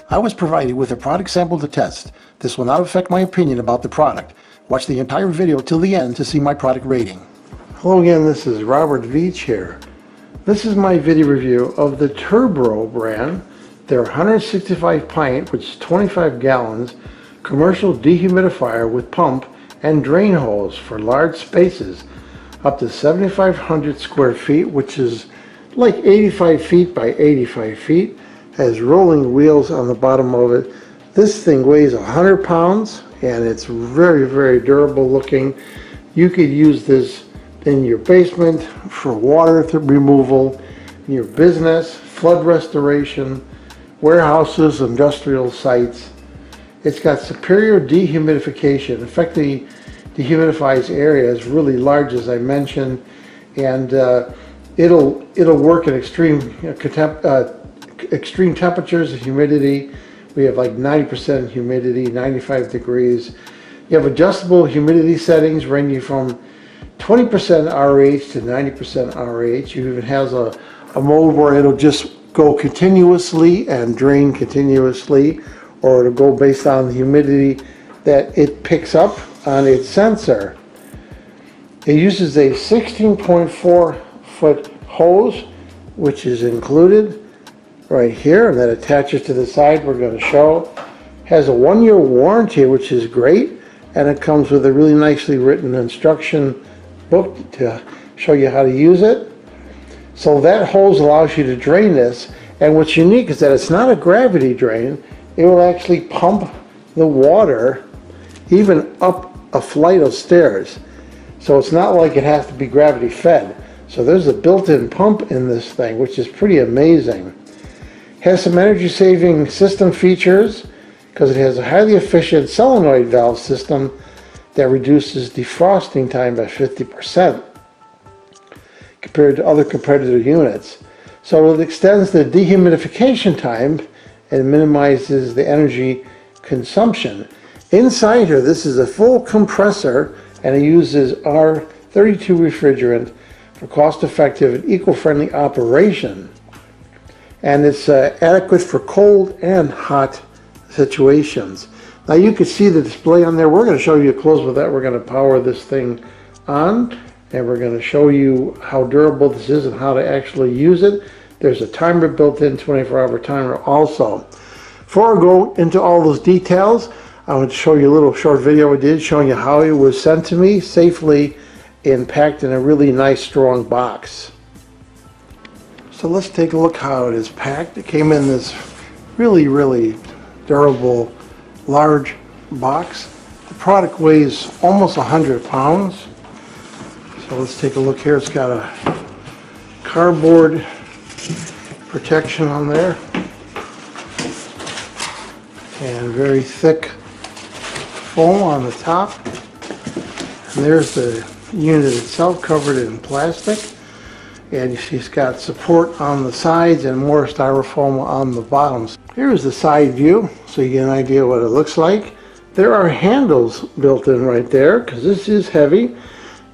I was provided with a product sample to test. This will not affect my opinion about the product. Watch the entire video till the end to see my product rating. Hello again, this is Robert Veach here. This is my video review of the TURBRO brand. Their 165 pint, which is 25 gallons, commercial dehumidifier with pump and drain hose for large spaces up to 7,500 square feet, which is like 85 feet by 85 feet. Has rolling wheels on the bottom of it. This thing weighs 100 pounds and it's very, very durable looking. You could use this in your basement for water removal, in your business, flood restoration, warehouses, industrial sites. It's got superior dehumidification. Effectively dehumidifies areas really large, as I mentioned, and it'll work at extreme temperatures and humidity. We have like 90% humidity, 95 degrees. You have adjustable humidity settings ranging from 20% RH to 90% RH. You even has a mode where it'll just go continuously and drain continuously, or it'll go based on the humidity that it picks up on its sensor. It uses a 16.4 foot hose, which is included right here, and that attaches to the side. We're going to show. Has a 1-year warranty, which is great, and it comes with a really nicely written instruction book to show you how to use it. So that hose allows you to drain this, and what's unique is that it's not a gravity drain. It will actually pump the water even up a flight of stairs. So it's not like it has to be gravity fed. So there's a built-in pump in this thing, which is pretty amazing. Has some energy saving system features because it has a highly efficient solenoid valve system that reduces defrosting time by 50% compared to other competitor units. So it extends the dehumidification time and minimizes the energy consumption. Inside here, this is a full compressor, and it uses R32 refrigerant for cost-effective and eco-friendly operation. And it's adequate for cold and hot situations. Now you can see the display on there. We're going to show you close with that. We're going to power this thing on, and we're going to show you how durable this is and how to actually use it. There's a timer built in, 24-hour timer also. Before I go into all those details, I want to show you a little short video I did showing you how it was sent to me safely and packed in a really nice strong box. So let's take a look how it is packed. It came in this really, really durable large box. The product weighs almost 100 pounds. So let's take a look here. It's got a cardboard protection on there and very thick foam on the top. And there's the unit itself covered in plastic. And you see it's got support on the sides and more styrofoam on the bottoms. Here's the side view so you get an idea what it looks like. There are handles built in right there because this is heavy.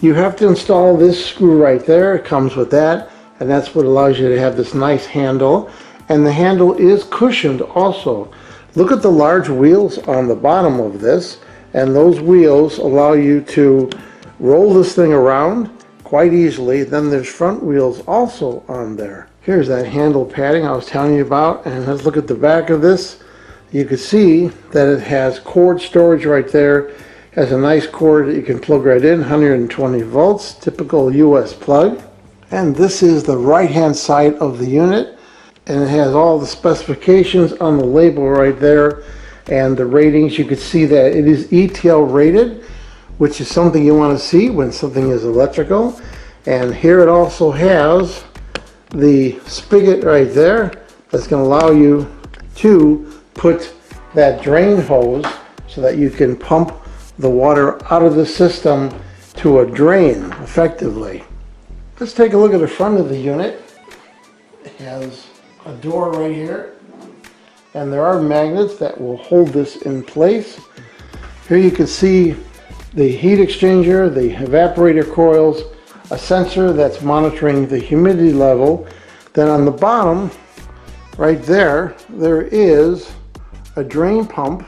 You have to install this screw right there. It comes with that, and that's what allows you to have this nice handle. And the handle is cushioned also. Look at the large wheels on the bottom of this, and those wheels allow you to roll this thing around quite easily. Then there's front wheels also on there. Here's that handle padding I was telling you about, and let's look at the back of this. You can see that it has cord storage right there. Has a nice cord that you can plug right in, 120 volts, typical US plug. And this is the right hand side of the unit, and it has all the specifications on the label right there and the ratings. You can see that it is ETL rated, which is something you want to see when something is electrical. And here it also has the spigot right there that's going to allow you to put that drain hose so that you can pump the water out of the system to a drain effectively. Let's take a look at the front of the unit. It has a door right here, and there are magnets that will hold this in place. Here you can see the heat exchanger, the evaporator coils, a sensor that's monitoring the humidity level. Then on the bottom, right there, there is a drain pump,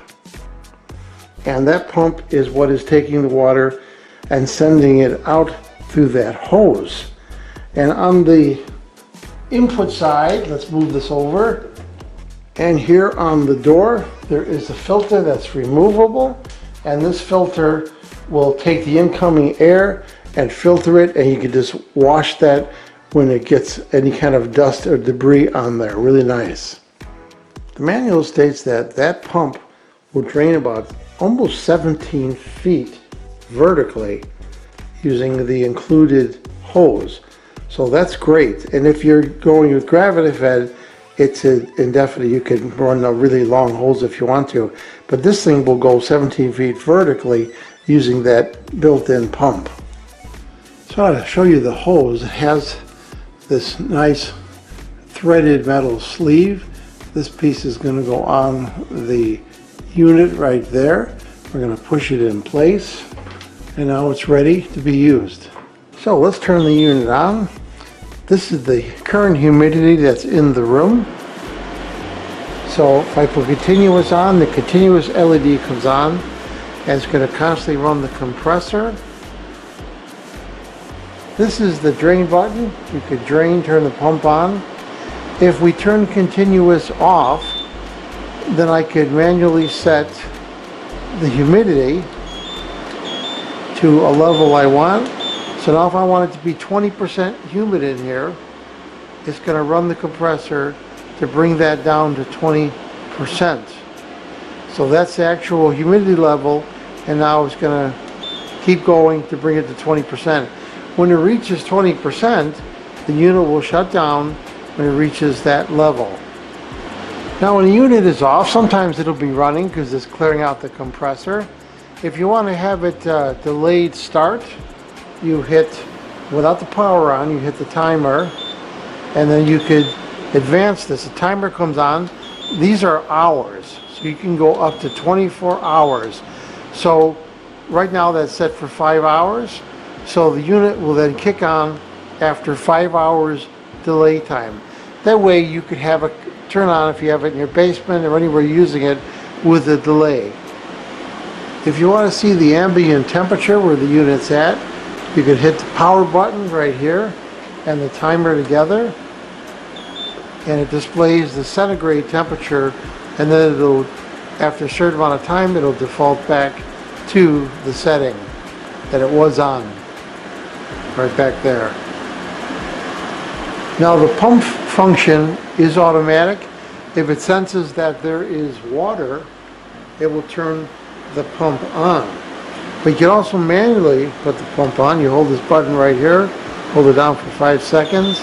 and that pump is what is taking the water and sending it out through that hose. And on the input side, let's move this over, and here on the door there is a filter that's removable, and this filter will take the incoming air and filter it, and you can just wash that when it gets any kind of dust or debris on there. Really nice. The manual states that that pump will drain about almost 17 feet vertically using the included hose. So that's great. And if you're going with gravity fed, it's indefinite. You can run a really long hose if you want to. But this thing will go 17 feet vertically using that built-in pump. So I'll show you the hose. It has this nice threaded metal sleeve. This piece is going to go on the unit right there. We're going to push it in place, and now it's ready to be used. So let's turn the unit on. This is the current humidity that's in the room. So if I put continuous on, the continuous LED comes on, and it's going to constantly run the compressor. This is the drain button. You could drain, turn the pump on. If we turn continuous off, then I could manually set the humidity to a level I want. So now if I want it to be 20% humid in here, it's going to run the compressor to bring that down to 20%. So that's the actual humidity level, and now it's going to keep going to bring it to 20%. When it reaches 20%, the unit will shut down when it reaches that level. Now when the unit is off, sometimes it'll be running because it's clearing out the compressor. If you want to have it delayed start, you hit, without the power on, you hit the timer, and then you could advance this. The timer comes on. These are hours, so you can go up to 24 hours. So right now that's set for 5 hours. So the unit will then kick on after 5 hours delay time. That way you could have it turn on if you have it in your basement or anywhere you're using it with a delay. If you want to see the ambient temperature where the unit's at, you could hit the power button right here and the timer together, and it displays the centigrade temperature, and then it'll, after a certain amount of time, it'll default back to the setting that it was on, right back there. Now the pump function is automatic. If it senses that there is water, it will turn the pump on. But you can also manually put the pump on. You hold this button right here, hold it down for 5 seconds,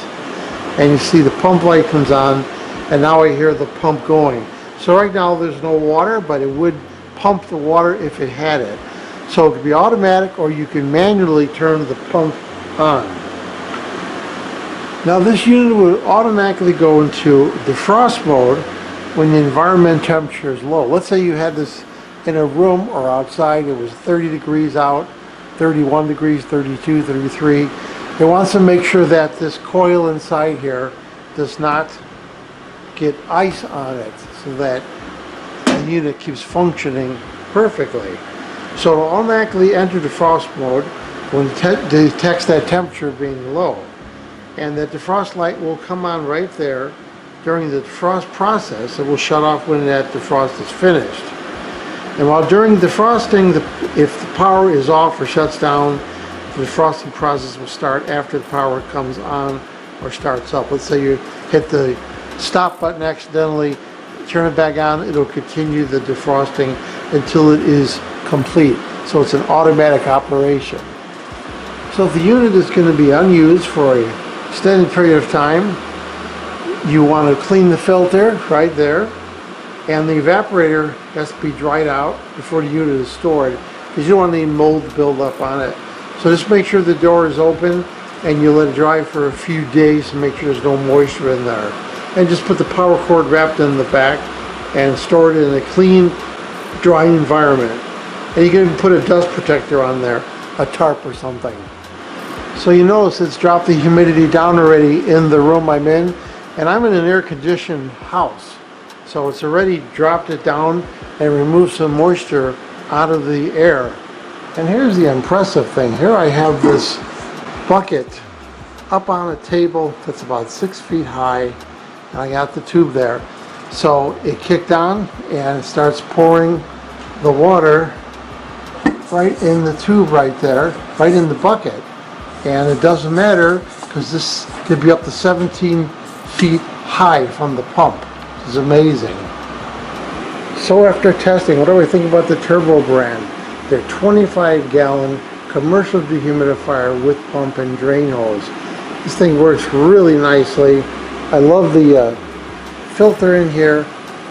and you see the pump light comes on, and now I hear the pump going. So right now there's no water, but it would pump the water if it had it. So it could be automatic, or you can manually turn the pump on. Now this unit will automatically go into defrost mode when the environment temperature is low. Let's say you had this in a room or outside, it was 30 degrees out, 31 degrees, 32, 33. It wants to make sure that this coil inside here does not get ice on it, so that the unit keeps functioning perfectly. So it'll automatically enter defrost mode when it detects that temperature being low. And that defrost light will come on right there during the defrost process. It will shut off when that defrost is finished. And while during defrosting, if the power is off or shuts down, the defrosting process will start after the power comes on or starts up. Let's say you hit the stop button accidentally, turn it back on, it'll continue the defrosting until it is complete. So it's an automatic operation. So if the unit is going to be unused for an extended period of time, you want to clean the filter right there, and the evaporator has to be dried out before the unit is stored, because you don't want any mold to build up on it. So just make sure the door is open and you let it dry for a few days to make sure there's no moisture in there. And just put the power cord wrapped in the back and store it in a clean, dry environment. And you can even put a dust protector on there, a tarp or something. So you notice it's dropped the humidity down already in the room I'm in, and I'm in an air-conditioned house. So it's already dropped it down and removed some moisture out of the air. And here's the impressive thing. Here I have this bucket up on a table that's about 6 feet high, and I got the tube there. So it kicked on and it starts pouring the water right in the tube right there, right in the bucket. And it doesn't matter because this could be up to 17 feet high from the pump. It's amazing. So after testing, what do I think about the TURBRO brand? They're 25-gallon commercial dehumidifier with pump and drain hose. This thing works really nicely. I love the filter in here,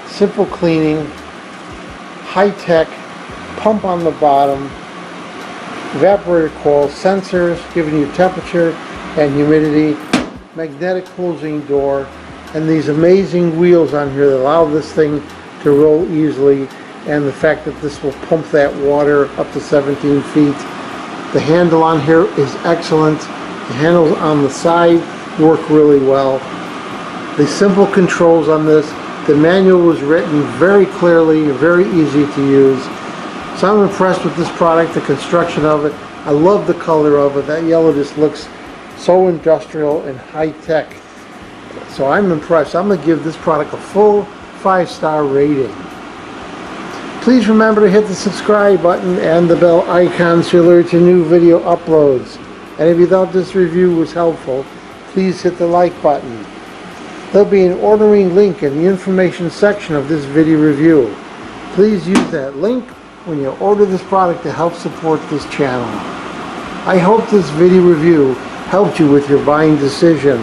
simple cleaning, high-tech, pump on the bottom, evaporator coil, sensors giving you temperature and humidity, magnetic closing door, and these amazing wheels on here that allow this thing to roll easily, and the fact that this will pump that water up to 17 feet. The handle on here is excellent. The handles on the side work really well. The simple controls on this, the manual was written very clearly, very easy to use. So I'm impressed with this product, the construction of it. I love the color of it. That yellow just looks so industrial and high-tech. So I'm impressed. I'm going to give this product a full 5-star rating. Please remember to hit the subscribe button and the bell icon so you're alerted to new video uploads. And if you thought this review was helpful, please hit the like button. There'll be an ordering link in the information section of this video review. Please use that link when you order this product to help support this channel. I hope this video review helped you with your buying decision.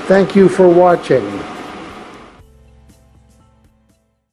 Thank you for watching.